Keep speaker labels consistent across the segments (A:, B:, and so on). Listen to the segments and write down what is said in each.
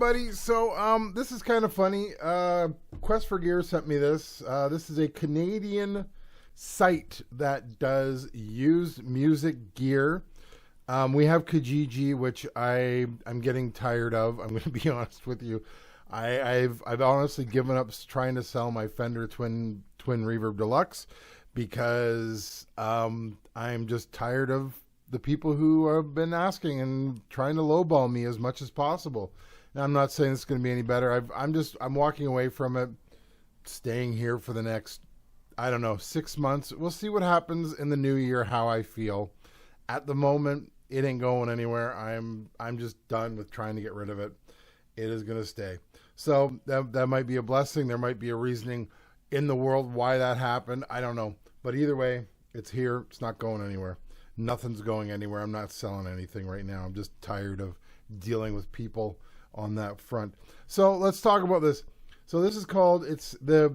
A: everybody. So, this is kind of funny. Quest for Gear sent me this. This is a Canadian site that does used music gear. We have Kijiji, which I'm getting tired of. I'm going to be honest with you. I've honestly given up trying to sell my Fender Twin Reverb Deluxe because I'm just tired of the people who have been asking and trying to lowball me as much as possible. Now, I'm not saying it's going to be any better. I'm walking away from it, staying here for the next, I don't know, 6 months. We'll see what happens in the new year, how I feel. At the moment, it ain't going anywhere. I'm just done with trying to get rid of it. It is going to stay. So that might be a blessing. There might be a reasoning in the world why that happened. I don't know. But either way, it's here. It's not going anywhere. Nothing's going anywhere. I'm not selling anything right now. I'm just tired of dealing with people on that front. So let's talk about this. So this is called, it's the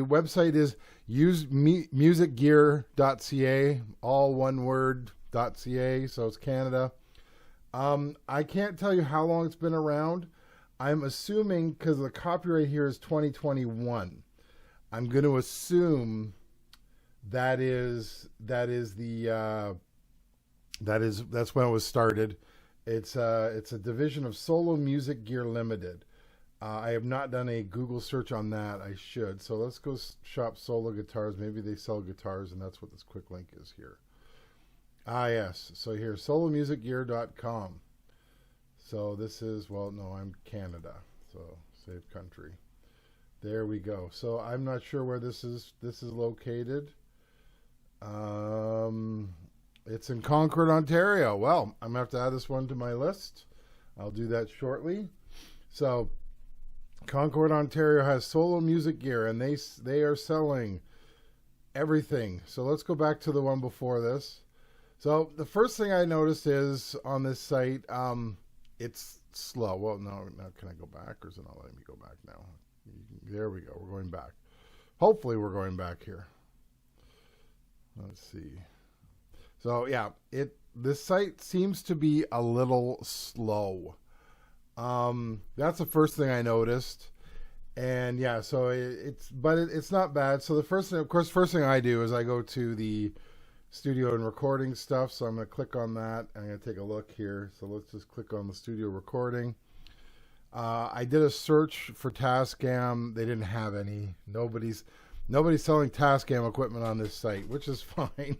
A: website is usemusicgear.ca, all one word, .ca, so it's Canada. I can't tell you how long it's been around. I'm assuming, because the copyright here is 2021, I'm going to assume that's when it was started. It's a division of Solo Music Gear Limited. I have not done a Google search on that. I should. So let's go shop Solo Guitars. Maybe they sell guitars, and that's what this quick link is here. Yes. So here, solomusicgear.com. So this is, well, no, I'm Canada. So save country. There we go. So I'm not sure where this is located. It's in Concord, Ontario. Well, I'm gonna have to add this one to my list. I'll do that shortly. So Concord, Ontario has Solo Music Gear, and they are selling everything. So let's go back to the one before this. So the first thing I noticed is on this site, it's slow. Well, no, now can I go back, or is it not letting me go back now? There we go. We're going back. Hopefully we're going back here. Let's see. So yeah, this site seems to be a little slow. That's the first thing I noticed. And yeah, so it's not bad. So the first thing I do is I go to the studio and recording stuff. So I'm going to click on that. I'm going to take a look here. So let's just click on the studio recording. I did a search for Tascam. They didn't have any. Nobody's selling Tascam equipment on this site, which is fine.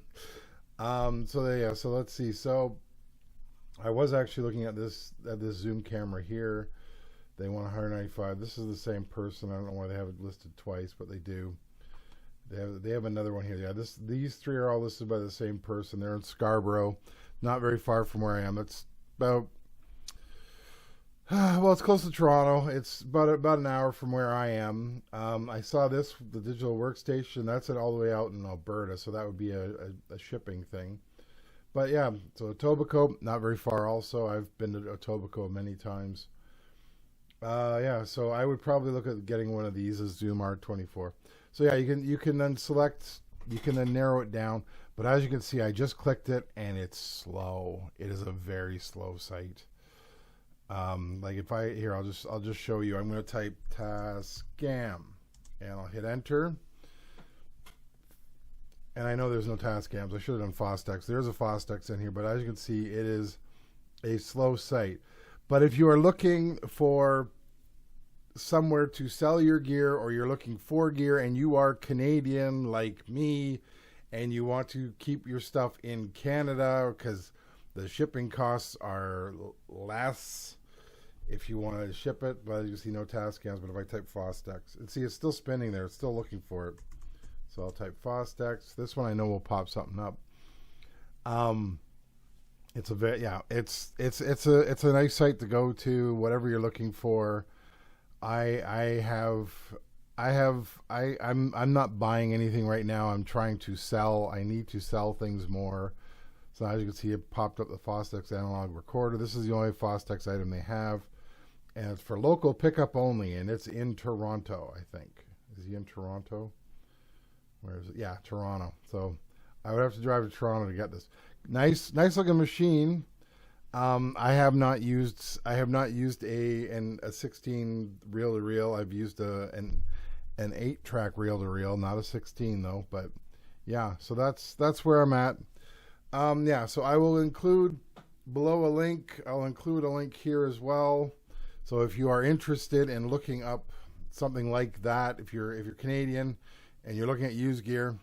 A: So let's see. So I was actually looking at this Zoom camera here. They want 195. This is the same person. I don't know why they have it listed twice, but they do. They have another one here. Yeah, these three are all listed by the same person. They're in Scarborough, not very far from where I am. It's about well, it's close to Toronto. It's about an hour from where I am. I saw the digital workstation. That's it all the way out in Alberta, so that would be a shipping thing. But yeah, so Etobicoke, not very far also. I've been to Etobicoke many times. Yeah, so I would probably look at getting one of these, a Zoom R24. So yeah, you can then select, you can then narrow it down. But as you can see, I just clicked it and it's slow. It is a very slow site. Like if I'll just show you. I'm going to type Tascam and I'll hit enter. And I know there's no Tascams. I should have done Fostex. There's a Fostex in here, but as you can see, it is a slow site. But if you are looking for somewhere to sell your gear, or you're looking for gear and you are Canadian like me and you want to keep your stuff in Canada because the shipping costs are less if you want to ship it, but you see no Tascams. But if I type Fostex, and see, it's still spinning there. It's still looking for it. So I'll type Fostex. This one I know will pop something up. It's a nice site to go to. Whatever you're looking for, I'm not buying anything right now. I'm trying to sell. I need to sell things more. So as you can see, it popped up the Fostex analog recorder. This is the only Fostex item they have. And it's for local pickup only. And it's in Toronto, I think. Is he in Toronto? Where is it? Yeah, Toronto. So I would have to drive to Toronto to get this. Nice looking machine. I have not used a 16 reel to reel. I've used an 8-track reel to reel, not a 16 though. But yeah, so that's where I'm at. Yeah, so I will include below a link. I'll include a link here as well. So if you are interested in looking up something like that, if you're Canadian and you're looking at used gear,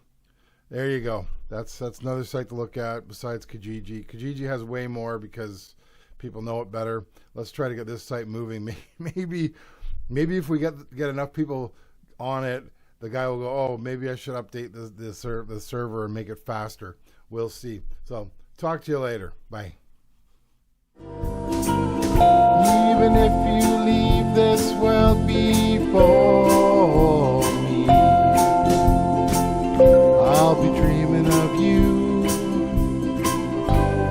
A: there you go. That's another site to look at besides Kijiji. Kijiji has way more because people know it better. Let's try to get this site moving. Maybe if we get enough people on it, the guy will go, oh, maybe I should update the server and make it faster. We'll see. So talk to you later. Bye. Even if you leave this world before me, I'll be dreaming of you,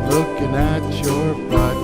A: looking at your butt.